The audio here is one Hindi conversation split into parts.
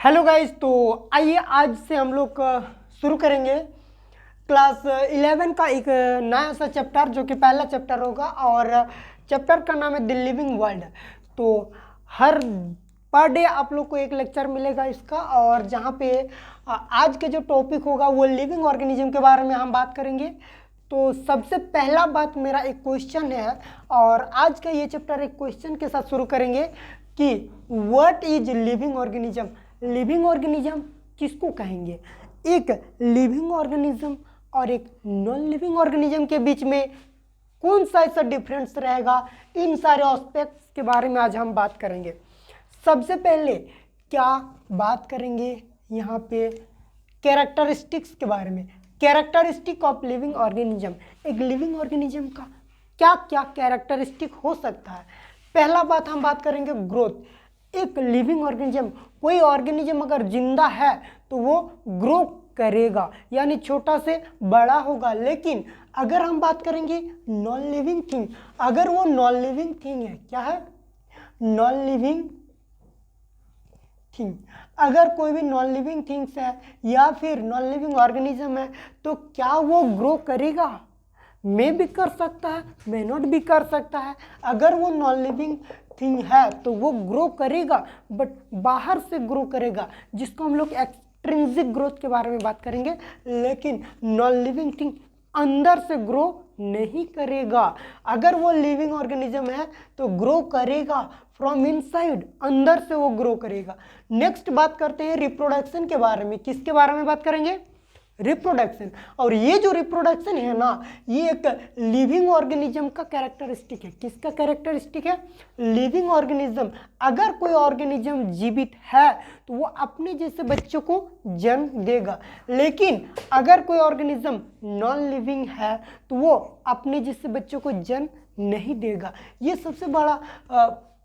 हेलो गाइस, तो आइए आज से हम लोग शुरू करेंगे क्लास 11 का एक नया सा चैप्टर जो कि पहला चैप्टर होगा और चैप्टर का नाम है द लिविंग वर्ल्ड। तो हर पर डे आप लोग को एक लेक्चर मिलेगा इसका, और जहाँ पे आज के जो टॉपिक होगा वो लिविंग ऑर्गेनिज्म के बारे में हम बात करेंगे। तो सबसे पहला बात मेरा एक क्वेश्चन है, और आज का ये चैप्टर एक क्वेश्चन के साथ शुरू करेंगे कि what is living organism. Living organism किसको कहेंगे? एक लिविंग ऑर्गेनिज्म और एक नॉन लिविंग ऑर्गेनिज्म के बीच में कौन सा ऐसा डिफरेंस रहेगा, इन सारे एस्पेक्ट्स के बारे में आज हम बात करेंगे। सबसे पहले क्या बात करेंगे यहाँ पे कैरेक्टरिस्टिक्स के बारे में। कैरेक्टरिस्टिक ऑफ लिविंग ऑर्गेनिज्म, एक लिविंग ऑर्गेनिज्म का क्या क्या कैरेक्टरिस्टिक हो सकता है। पहला बात हम बात करेंगे ग्रोथ। एक लिविंग ऑर्गेनिज्म, कोई ऑर्गेनिज्म अगर जिंदा है तो वो ग्रो करेगा, यानी छोटा से बड़ा होगा। लेकिन अगर हम बात करेंगे नॉन लिविंग थिंग, अगर वो नॉन लिविंग थिंग है, क्या है? Non living thing. अगर कोई भी नॉन लिविंग थिंग्स है या फिर नॉन लिविंग ऑर्गेनिज्म है तो क्या वो ग्रो करेगा? मे भी कर सकता है, मे नॉट भी कर सकता है। अगर वो नॉन लिविंग थिंग है तो वो ग्रो करेगा, बट बाहर से ग्रो करेगा, जिसको हम लोग एक्सट्रिंसिक ग्रोथ के बारे में बात करेंगे। लेकिन नॉन लिविंग थिंग अंदर से ग्रो नहीं करेगा। अगर वो लिविंग ऑर्गेनिज्म है तो ग्रो करेगा फ्रॉम इनसाइड, अंदर से वो ग्रो करेगा। नेक्स्ट बात करते हैं रिप्रोडक्शन के बारे में। किसके बारे में बात करेंगे? रिप्रोडक्शन। और ये जो रिप्रोडक्शन है ना, ये एक लिविंग ऑर्गेनिज्म का कैरेक्टरिस्टिक है। किसका कैरेक्टरिस्टिक है? Living organism. अगर कोई ऑर्गेनिज्म जीवित है तो वो अपने जैसे बच्चों को जन्म देगा। लेकिन अगर कोई ऑर्गेनिज्म नॉन लिविंग है तो वो अपने जैसे बच्चों को जन्म नहीं देगा। ये सबसे बड़ा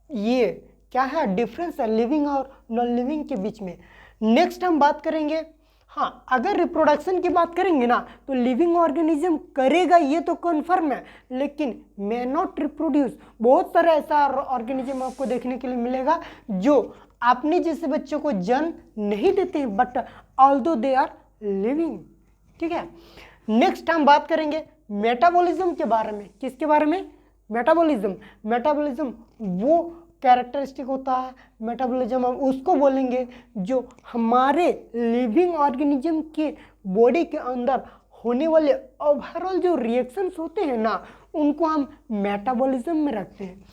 ये क्या है, डिफरेंस है लिविंग और नॉन लिविंग के बीच में। नेक्स्ट हम बात करेंगे, हाँ, अगर रिप्रोडक्शन की बात करेंगे ना तो लिविंग ऑर्गेनिज्म करेगा, ये तो कन्फर्म है, लेकिन मे नॉट रिप्रोड्यूस। बहुत सारा ऐसा ऑर्गेनिज्म आपको देखने के लिए मिलेगा जो अपने जैसे बच्चों को जन्म नहीं देते हैं, but although they are living. ठीक है। नेक्स्ट हम बात करेंगे मेटाबॉलिज्म के बारे में। किसके बारे में? मेटाबॉलिज्म। मेटाबॉलिज्म वो कैरेक्टरिस्टिक होता है, मेटाबॉलिज्म हम उसको बोलेंगे जो हमारे लिविंग ऑर्गेनिज्म के बॉडी के अंदर होने वाले ओवरऑल जो रिएक्शंस होते हैं ना, उनको हम मेटाबॉलिज्म में रखते हैं।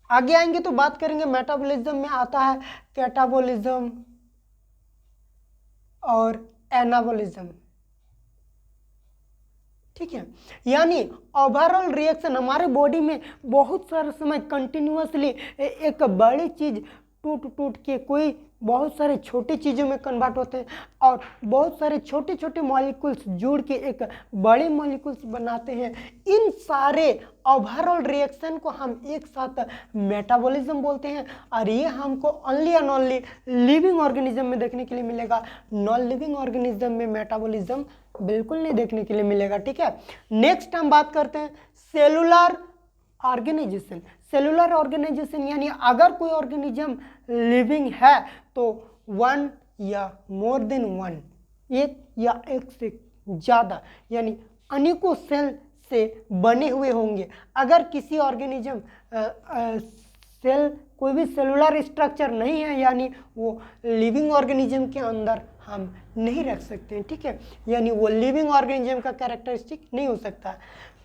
आगे आएंगे तो बात करेंगे मेटाबॉलिज्म में आता है कैटाबॉलिज्म और एनाबॉलिज्म। ठीक है, यानी ओवरऑल रिएक्शन हमारे बॉडी में बहुत सारे समय कंटिन्यूअसली एक बड़ी चीज टूट टूट के कोई बहुत सारे छोटे चीज़ों में कन्वर्ट होते हैं, और बहुत सारे छोटे छोटे मॉलिक्यूल्स जुड़ के एक बड़े मॉलिक्यूल्स बनाते हैं। इन सारे ओवरऑल रिएक्शन को हम एक साथ मेटाबॉलिज्म बोलते हैं, और ये हमको only and only living organism में देखने के लिए मिलेगा। नॉन लिविंग ऑर्गेनिज्म में मेटाबॉलिज्म बिल्कुल नहीं देखने के लिए मिलेगा। ठीक है। नेक्स्ट हम बात करते हैं सेलुलर ऑर्गेनाइजेशन। सेलुलर ऑर्गेनाइजेशन यानी अगर कोई ऑर्गेनिज्म लिविंग है तो वन या मोर देन वन, एक या एक से ज़्यादा, यानी अनेकों सेल से बने हुए होंगे। अगर किसी ऑर्गेनिज्म सेल कोई भी सेलुलर स्ट्रक्चर नहीं है, यानी वो लिविंग ऑर्गेनिज्म के अंदर हम नहीं रख सकते हैं। ठीक है, यानी वो लिविंग ऑर्गेनिज्म का कैरेक्टरिस्टिक नहीं हो सकता।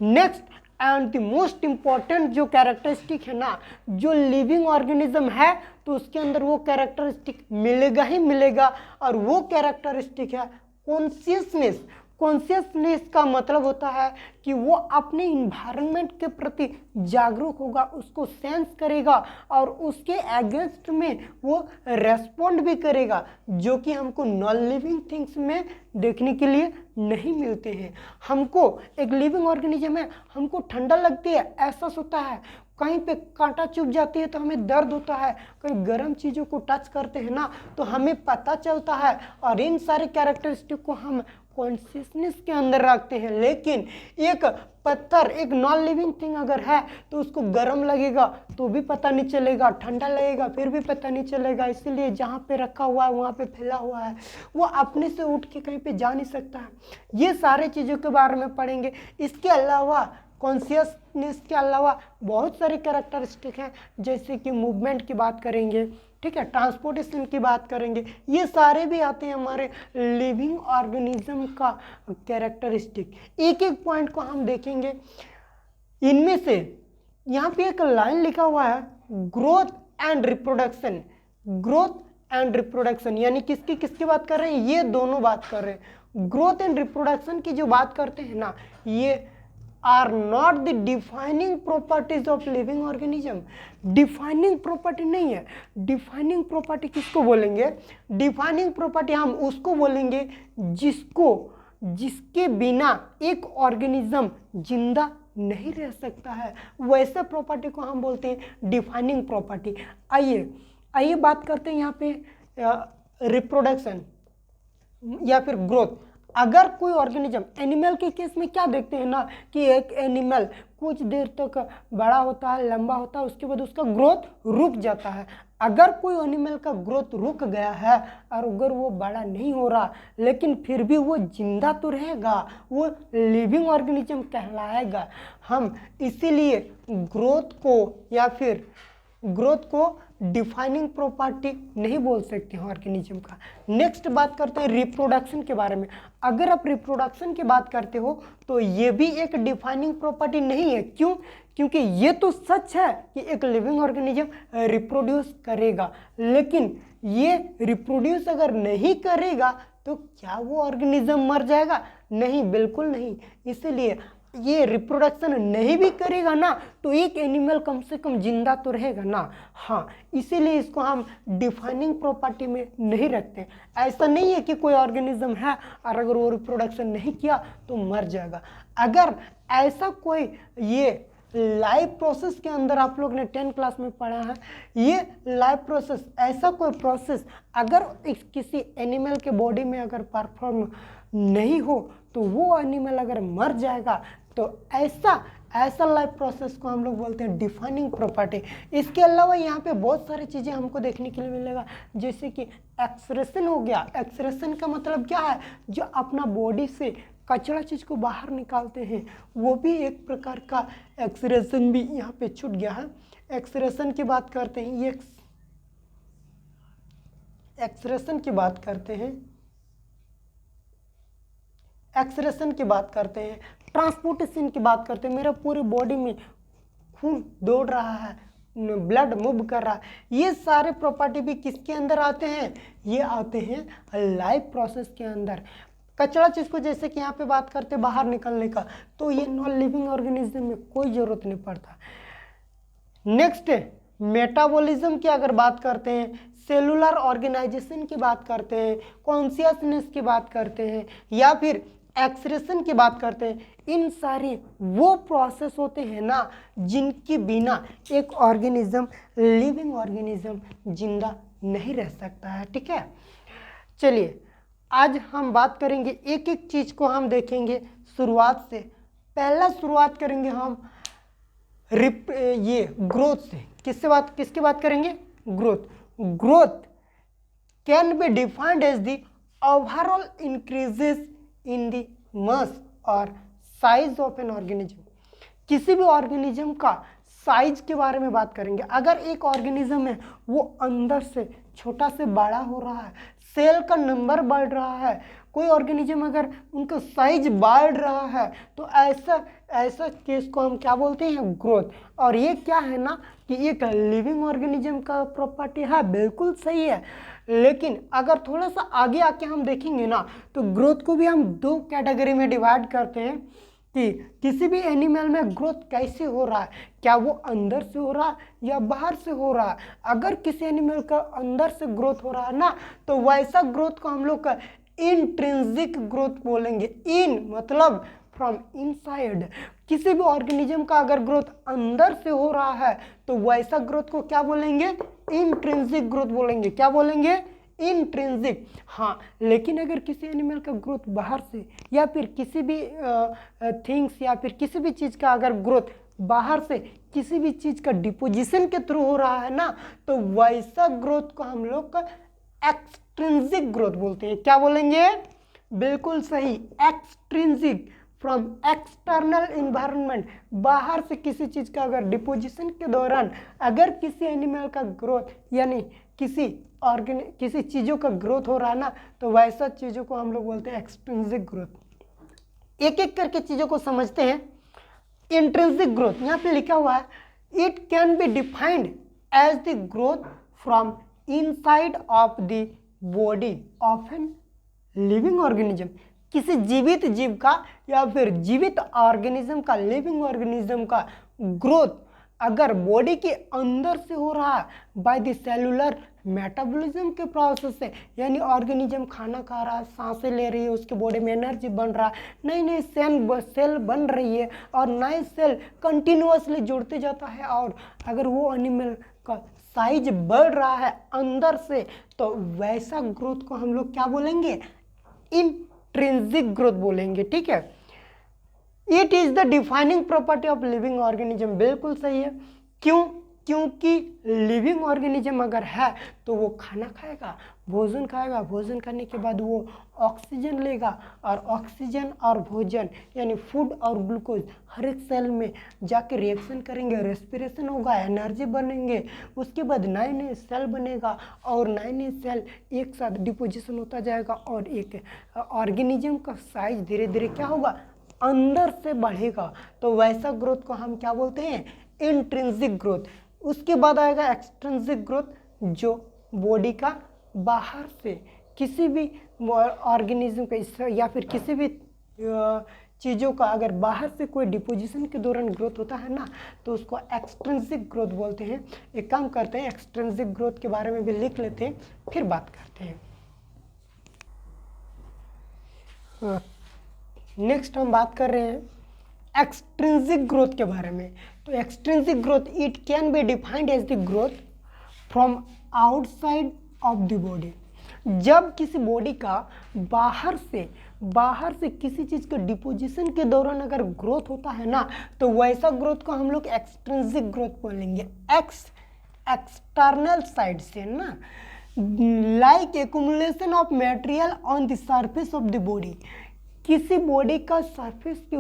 Next and the most important जो कैरेक्टरिस्टिक है ना, जो लिविंग ऑर्गेनिज्म है तो उसके अंदर वो कैरेक्टरिस्टिक मिलेगा ही मिलेगा, और वो कैरेक्टरिस्टिक है कॉन्शियसनेस। कॉन्शियसनेस का मतलब होता है कि वो अपने इन्वायरमेंट के प्रति जागरूक होगा, उसको सेंस करेगा और उसके अगेंस्ट में वो रेस्पॉन्ड भी करेगा, जो कि हमको नॉन लिविंग थिंग्स में देखने के लिए नहीं मिलते हैं। हमको एक लिविंग ऑर्गेनिज्म है, हमको ठंडा लगती है, एहसास होता है, कहीं पे कांटा चुभ जाती है तो हमें दर्द होता है, कहीं गर्म चीज़ों को टच करते हैं ना तो हमें पता चलता है, और इन सारे कैरेक्टरिस्टिक को हम कॉन्शियसनेस के अंदर रखते हैं। लेकिन एक पत्थर, एक नॉन लिविंग थिंग अगर है तो उसको गर्म लगेगा तो भी पता नहीं चलेगा, ठंडा लगेगा फिर भी पता नहीं चलेगा। इसीलिए जहाँ पे रखा हुआ है वहाँ पे फैला हुआ है, वो अपने से उठ के कहीं पे जा नहीं सकता है। ये सारे चीज़ों के बारे में पढ़ेंगे। इसके अलावा कॉन्शियसनेस के अलावा बहुत सारे कैरेक्टरिस्टिक हैं, जैसे कि मूवमेंट की बात करेंगे, ठीक है, ट्रांसपोर्टेशन की बात करेंगे, ये सारे भी आते हैं हमारे लिविंग ऑर्गेनिज्म का कैरेक्टरिस्टिक। एक एक पॉइंट को हम देखेंगे। इनमें से यहाँ पे एक लाइन लिखा हुआ है, growth and reproduction. Growth and reproduction यानी किसकी किसकी बात कर रहे हैं, ये दोनों बात कर रहे हैं। ग्रोथ एंड रिप्रोडक्शन की जो बात करते हैं ना, ये are not the defining properties of living organism. Defining property नहीं है। डिफाइनिंग प्रॉपर्टी किसको बोलेंगे, डिफाइनिंग प्रॉपर्टी हम उसको बोलेंगे जिसके बिना एक ऑर्गेनिज्म जिंदा नहीं रह सकता है, वैसे प्रॉपर्टी को हम बोलते हैं डिफाइनिंग प्रॉपर्टी। आइए बात करते हैं यहाँ पे रिप्रोडक्शन या फिर ग्रोथ। अगर कोई ऑर्गेनिज्म, एनिमल के केस में क्या देखते हैं ना कि एक एनिमल कुछ देर तक बड़ा होता है, लंबा होता है, उसके बाद उसका ग्रोथ रुक जाता है। अगर कोई एनिमल का ग्रोथ रुक गया है और अगर वो बड़ा नहीं हो रहा लेकिन फिर भी वो जिंदा तो रहेगा, वो लिविंग ऑर्गेनिज्म कहलाएगा। हम इसीलिए ग्रोथ को डिफाइनिंग प्रॉपर्टी नहीं बोल सकते हैं ऑर्गेनिज्म का। नेक्स्ट बात करते हैं रिप्रोडक्शन के बारे में। अगर आप रिप्रोडक्शन की बात करते हो तो ये भी एक डिफाइनिंग प्रॉपर्टी नहीं है। क्यों? क्योंकि ये तो सच है कि एक लिविंग ऑर्गेनिज्म रिप्रोड्यूस करेगा, लेकिन ये रिप्रोड्यूस अगर नहीं करेगा तो क्या वो ऑर्गेनिज्म मर जाएगा? नहीं, बिल्कुल नहीं। इसीलिए ये रिप्रोडक्शन नहीं भी करेगा ना तो एक एनिमल कम से कम जिंदा तो रहेगा ना। हाँ, इसीलिए इसको हम डिफाइनिंग प्रॉपर्टी में नहीं रखते। ऐसा नहीं है कि कोई ऑर्गेनिज्म है और अगर वो रिप्रोडक्शन नहीं किया तो मर जाएगा। अगर ऐसा कोई, ये लाइफ प्रोसेस के अंदर आप लोग ने 10th क्लास में पढ़ा है, ये लाइफ प्रोसेस, ऐसा कोई प्रोसेस अगर किसी एनिमल के बॉडी में अगर परफॉर्म नहीं हो तो वो एनिमल अगर मर जाएगा तो ऐसा लाइफ प्रोसेस को हम लोग बोलते हैं डिफाइनिंग प्रॉपर्टी। इसके अलावा यहाँ पे बहुत सारी चीज़ें हमको देखने के लिए मिलेगा, जैसे कि एक्सक्रेशन हो गया। एक्सक्रेशन का मतलब क्या है, जो अपना बॉडी से कचरा चीज़ को बाहर निकालते हैं, वो भी एक प्रकार का एक्सक्रेशन भी यहाँ पे छूट गया है। एक्सक्रेशन की बात करते हैं, ये एक्सक्रेशन की बात करते हैं, एक्सक्रेशन की बात करते हैं, ट्रांसपोर्टेशन की बात करते हैं। मेरा पूरे बॉडी में खून दौड़ रहा है, ब्लड मूव कर रहा है, ये सारे प्रॉपर्टी भी किसके अंदर आते हैं? ये आते हैं लाइफ प्रोसेस के अंदर। कचरा चीज़ को जैसे कि यहाँ पे बात करते हैं बाहर निकलने का, तो ये नॉन लिविंग ऑर्गेनिज्म में कोई ज़रूरत नहीं पड़ता। नेक्स्ट मेटाबॉलिज्म की अगर बात करते हैं, सेलुलर ऑर्गेनाइजेशन की बात करते हैं, कॉन्शियसनेस की बात करते हैं, या फिर एक्सक्रेशन की बात करते हैं, इन सारे वो प्रोसेस होते हैं ना जिनके बिना एक ऑर्गेनिज्म, लिविंग ऑर्गेनिज्म जिंदा नहीं रह सकता है। ठीक है, चलिए आज हम बात करेंगे, एक एक चीज को हम देखेंगे शुरुआत से। पहला शुरुआत करेंगे हम ये ग्रोथ से। किसकी बात करेंगे? Growth can be defined as the overall increases in the mass और साइज ऑफ एन ऑर्गेनिज्म। किसी भी ऑर्गेनिज्म का साइज के बारे में बात करेंगे। अगर एक ऑर्गेनिज्म है वो अंदर से छोटा से बड़ा हो रहा है, सेल का नंबर बढ़ रहा है, कोई ऑर्गेनिज्म अगर उनका साइज बढ़ रहा है, तो ऐसा केस को हम क्या बोलते हैं? ग्रोथ। और ये क्या है ना कि एक लिविंग ऑर्गेनिज्म का प्रॉपर्टी है, बिल्कुल सही है। लेकिन अगर थोड़ा सा आगे आके हम देखेंगे ना तो ग्रोथ को भी हम दो कैटेगरी में डिवाइड करते हैं कि किसी भी एनिमल में ग्रोथ कैसे हो रहा है, क्या वो अंदर से हो रहा है या बाहर से हो रहा है। अगर किसी एनिमल का अंदर से ग्रोथ हो रहा है ना तो वैसा ग्रोथ को हम लोग का इंट्रिंसिक ग्रोथ बोलेंगे। इन मतलब फ्रॉम इनसाइड। किसी भी ऑर्गेनिज्म का अगर ग्रोथ अंदर से हो रहा है तो वैसा ग्रोथ को क्या बोलेंगे? इंट्रिंसिक ग्रोथ बोलेंगे। क्या बोलेंगे? इंट्रिंसिक। हाँ, लेकिन अगर किसी एनिमल का ग्रोथ बाहर से या फिर किसी भी थिंग्स या फिर किसी भी चीज़ का अगर ग्रोथ बाहर से किसी भी चीज़ का डिपोजिशन के थ्रू हो रहा है ना, तो वैसा ग्रोथ को हम लोग का एक्सट्रिंसिक ग्रोथ बोलते हैं। क्या बोलेंगे? बिल्कुल सही, एक्सट्रिंसिक। फ्रॉम एक्सटर्नल इन्वायरमेंट, बाहर से किसी चीज़ का अगर डिपोजिशन के दौरान अगर किसी एनिमल का ग्रोथ यानी किसी चीज़ों का ग्रोथ हो रहा है ना, तो वैसा चीज़ों को हम लोग बोलते हैं एक्सट्रिंसिक ग्रोथ। एक एक करके चीज़ों को समझते हैं। इंट्रिंसिक ग्रोथ यहाँ पे लिखा हुआ है, it can be defined as the growth from inside of the body of an living organism. किसी जीवित जीव का या फिर जीवित ऑर्गेनिज्म का, लिविंग ऑर्गेनिज्म का ग्रोथ अगर बॉडी के अंदर से हो रहा है बाय द सेलुलर मेटाबॉलिज्म के प्रोसेस से, यानी ऑर्गेनिज्म खाना खा रहा है, सांसें ले रही है, उसके बॉडी में एनर्जी बन रहा है, नई नई सेल बन रही है और नए सेल कंटिन्यूअसली जुड़ते जाता है, और अगर वो एनिमल का साइज बढ़ रहा है अंदर से, तो वैसा ग्रोथ को हम लोग क्या बोलेंगे? इंट्रिंसिक ग्रोथ बोलेंगे। ठीक है, it is the defining property of living organism. बिल्कुल सही है। क्यों? क्योंकि लिविंग ऑर्गेनिज्म अगर है तो वो खाना खाएगा, भोजन खाएगा, भोजन खाने के बाद वो ऑक्सीजन लेगा, और ऑक्सीजन और भोजन यानी फूड और ग्लूकोज हर एक सेल में जाके रिएक्शन करेंगे, रेस्पिरेशन होगा, एनर्जी बनेंगे, उसके बाद नए नए सेल बनेगा और नए नए सेल एक साथ डिपोजिशन होता जाएगा और एक ऑर्गेनिज्म का साइज धीरे धीरे क्या होगा? अंदर से बढ़ेगा। तो वैसा ग्रोथ को हम क्या बोलते हैं? Intrinsic growth. उसके बाद आएगा एक्सट्रिंसिक ग्रोथ, जो बॉडी का बाहर से किसी भी ऑर्गेनिज्म का या फिर किसी भी चीज़ों का अगर बाहर से कोई डिपोजिशन के दौरान ग्रोथ होता है ना, तो उसको एक्सट्रिंसिक ग्रोथ बोलते हैं। एक काम करते हैं, एक्सट्रिंसिक ग्रोथ के बारे में भी लिख लेते हैं, फिर बात करते हैं। नेक्स्ट हम बात कर रहे हैं एक्सट्रिंसिक ग्रोथ के बारे में। तो extrinsic growth, it can be defined as the growth from outside of the body. जब किसी बॉडी का बाहर से किसी चीज़ के डिपोजिशन के दौरान अगर ग्रोथ होता है ना, तो वैसा ग्रोथ को हम लोग एक्सट्रिंसिक ग्रोथ बोलेंगे। एक्सटर्नल साइड से ना, like accumulation of material on the surface of the body. किसी बॉडी का सरफेस के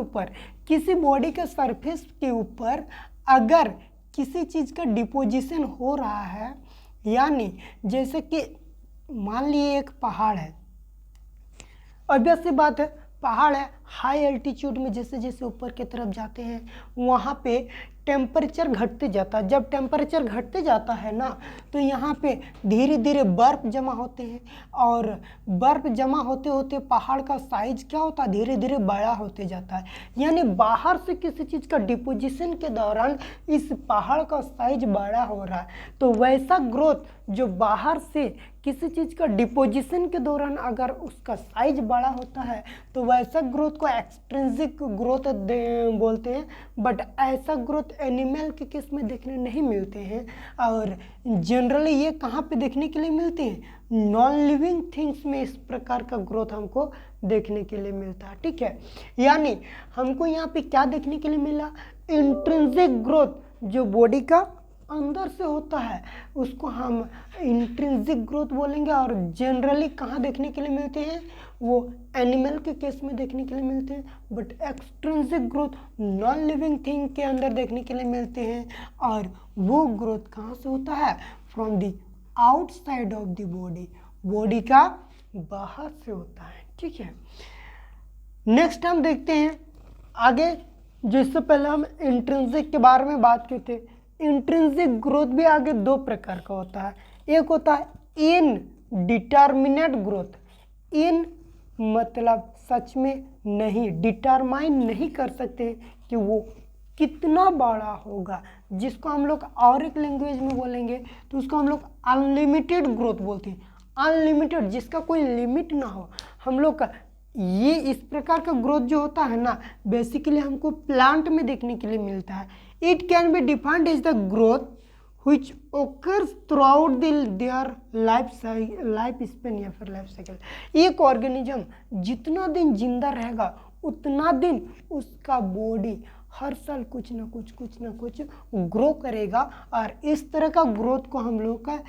ऊपर अगर किसी चीज़ का डिपोजिशन हो रहा है, यानी जैसे कि मान लिए एक पहाड़ है, ऑब्वियस सी बात है, पहाड़ है, हाई एल्टीट्यूड में जैसे जैसे ऊपर की तरफ जाते हैं वहाँ पे टेम्परेचर घटते जाता है। जब टेम्परेचर घटते जाता है ना, तो यहाँ पे धीरे धीरे बर्फ़ जमा होते हैं, और बर्फ़ जमा होते होते पहाड़ का साइज क्या होता है? धीरे धीरे बड़ा होते जाता है। यानी बाहर से किसी चीज़ का डिपोजिशन के दौरान इस पहाड़ का साइज बड़ा हो रहा है। तो वैसा ग्रोथ जो बाहर से किसी चीज़ का डिपोजिशन के दौरान अगर उसका साइज बड़ा होता है, तो वैसा ग्रोथ को एक्सट्रिंसिक ग्रोथ बोलते हैं। बट ऐसा ग्रोथ एनिमल के केस में देखने नहीं मिलते हैं, और जनरली ये कहाँ पे देखने के लिए मिलते हैं? नॉन लिविंग थिंग्स में इस प्रकार का ग्रोथ हमको देखने के लिए मिलता है। ठीक है, यानी हमको यहाँ पे क्या देखने के लिए मिला? इंट्रिंसिक ग्रोथ जो बॉडी का अंदर से होता है उसको हम इंट्रिंसिक ग्रोथ बोलेंगे, और जनरली कहाँ देखने के लिए मिलते हैं? वो एनिमल के केस में देखने के लिए मिलते हैं। But extrinsic growth non living thing के अंदर देखने के लिए मिलते हैं, और वो ग्रोथ कहाँ से होता है? From the outside of the body, body का बाहर से होता है। ठीक है, नेक्स्ट हम देखते हैं आगे। जिससे पहले हम इंट्रिंसिक के बारे में बात किए थे, इंट्रिंसिक ग्रोथ भी आगे दो प्रकार का होता है। एक होता है इनडिटर्मिनेट ग्रोथ। इन मतलब सच में नहीं, डिटरमाइन नहीं कर सकते कि वो कितना बड़ा होगा, जिसको हम लोग और एक लैंग्वेज में बोलेंगे तो उसको हम लोग अनलिमिटेड ग्रोथ बोलते हैं। अनलिमिटेड, जिसका कोई लिमिट ना हो। हम लोग का ये इस प्रकार का ग्रोथ जो होता है ना, बेसिकली हमको प्लांट में देखने के लिए मिलता है। It can be defined as the growth which occurs throughout their life span या फिर लाइफ साइकिल। एक ऑर्गेनिज्म जितना दिन जिंदा रहेगा उतना दिन उसका बॉडी हर साल कुछ ना कुछ ग्रो करेगा, और इस तरह का ग्रोथ को हम लोग का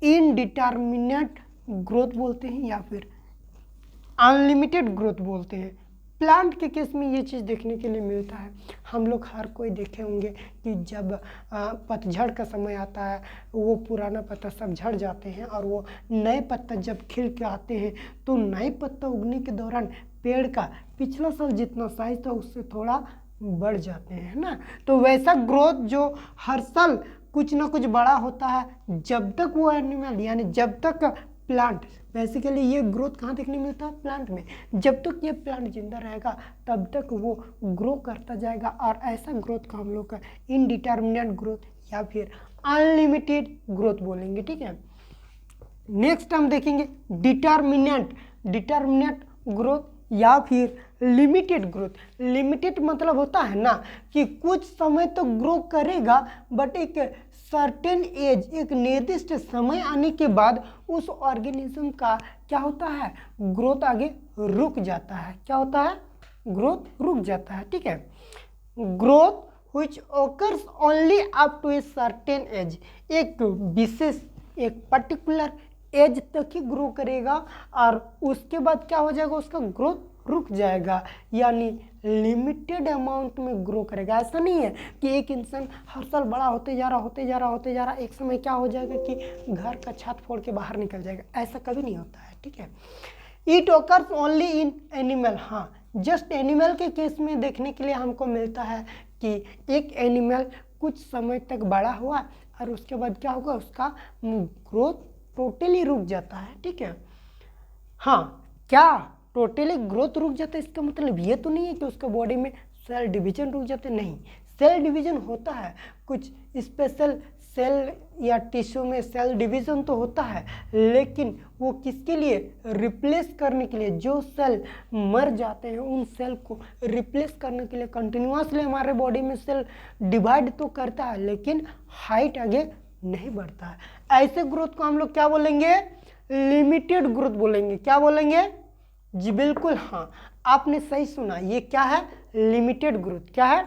इनडिटर्मिनेट ग्रोथ बोलते हैं या फिर अनलिमिटेड ग्रोथ बोलते हैं। प्लांट के केस में ये चीज़ देखने के लिए मिलता है। हम लोग हर कोई देखे होंगे कि जब पतझड़ का समय आता है वो पुराना पत्ता सब झड़ जाते हैं और वो नए पत्ता जब खिल के आते हैं तो नए पत्ता उगने के दौरान पेड़ का पिछला साल जितना साइज था उससे थोड़ा बढ़ जाते हैं, है ना। तो वैसा ग्रोथ जो हर साल कुछ ना कुछ बड़ा होता है जब तक वो एनिमल यानी जब तक प्लांट, बेसिकली ये ग्रोथ कहाँ देखने मिलता है? प्लांट में। जब तक ये प्लांट जिंदा रहेगा तब तक वो ग्रो करता जाएगा, और ऐसा ग्रोथ को हम लोग का इनडिटर्मिनेट ग्रोथ या फिर अनलिमिटेड ग्रोथ बोलेंगे, ठीक है। नेक्स्ट हम देखेंगे डिटर्मिनेट ग्रोथ या फिर लिमिटेड ग्रोथ। लिमिटेड मतलब होता है ना कि कुछ समय तो ग्रो करेगा बट एक सर्टेन एज, एक निर्दिष्ट समय आने के बाद उस ऑर्गेनिज्म का क्या होता है? ग्रोथ आगे रुक जाता है। क्या होता है? ग्रोथ रुक जाता है, ठीक है। Growth which occurs only up to a certain age, एक विशेष एक पर्टिकुलर एज तक ही ग्रो करेगा और उसके बाद क्या हो जाएगा? उसका ग्रोथ रुक जाएगा, यानी लिमिटेड अमाउंट में ग्रो करेगा। ऐसा नहीं है कि एक इंसान हर साल बड़ा होते जा रहा, एक समय क्या हो जाएगा कि घर का छत फोड़ के बाहर निकल जाएगा। ऐसा कभी नहीं होता है, ठीक है। It occurs only in animal, हाँ जस्ट एनिमल के केस में देखने के लिए हमको मिलता है कि एक एनिमल कुछ समय तक बड़ा हुआ और उसके बाद क्या होगा? उसका ग्रोथ टोटली रुक जाता है, ठीक है। हाँ, क्या टोटली ग्रोथ रुक जाता है इसका मतलब ये तो नहीं है कि उसके बॉडी में सेल डिवीजन रुक जाते, नहीं। सेल डिवीजन होता है, कुछ स्पेशल सेल या टिश्यू में सेल डिवीजन तो होता है, लेकिन वो किसके लिए? रिप्लेस करने के लिए। जो सेल मर जाते हैं उन सेल को रिप्लेस करने के लिए कंटिन्यूसली हमारे बॉडी में सेल डिवाइड तो करता है लेकिन हाइट आगे नहीं बढ़ता है। ऐसे ग्रोथ को हम लोग क्या बोलेंगे? लिमिटेड ग्रोथ बोलेंगे। क्या बोलेंगे? जी बिल्कुल, हाँ आपने सही सुना, ये क्या है? Limited growth. क्या है?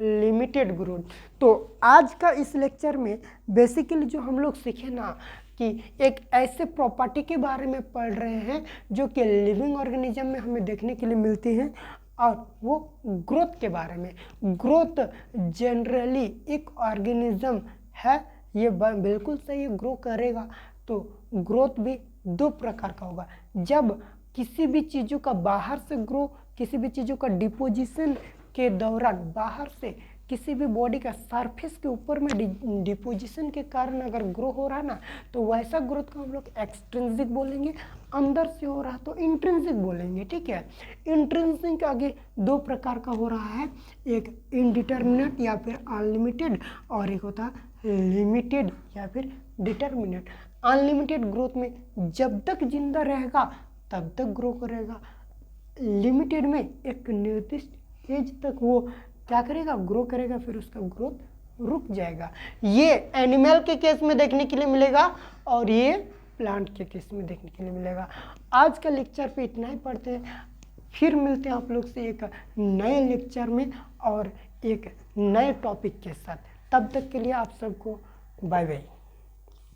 Limited growth. तो आज का इस लेक्चर में बेसिकली जो हम लोग सीखे ना कि एक ऐसे प्रॉपर्टी के बारे में पढ़ रहे हैं जो कि लिविंग ऑर्गेनिज्म में हमें देखने के लिए मिलती हैं, और वो ग्रोथ के बारे में। ग्रोथ जनरली एक ऑर्गेनिज्म है, ये बिल्कुल सही ग्रो करेगा। तो ग्रोथ भी दो प्रकार का होगा। जब किसी भी चीज़ों का बाहर से ग्रो, किसी भी चीज़ों का डिपोजिशन के दौरान बाहर से किसी भी बॉडी का सरफेस के ऊपर में डिपोजिशन के कारण अगर ग्रो हो रहा है ना, तो वैसा ग्रोथ को हम लोग एक्सट्रिंसिक बोलेंगे। अंदर से हो रहा तो इंट्रिंसिक बोलेंगे, ठीक है। इंट्रिंसिक आगे दो प्रकार का हो रहा है, एक इनडिटर्मिनेट या फिर अनलिमिटेड, और एक होता है लिमिटेड या फिर डिटर्मिनेट। अनलिमिटेड ग्रोथ में जब तक जिंदा रहेगा तब तक ग्रो करेगा। लिमिटेड में एक निर्दिष्ट एज तक वो क्या करेगा? ग्रो करेगा, फिर उसका ग्रोथ रुक जाएगा। ये एनिमल के केस में देखने के लिए मिलेगा और ये प्लांट के केस में देखने के लिए मिलेगा। आज का लेक्चर पे इतना ही पढ़ते हैं, फिर मिलते हैं आप लोग से एक नए लेक्चर में और एक नए टॉपिक के साथ। तब तक के लिए आप सबको बाय बाय।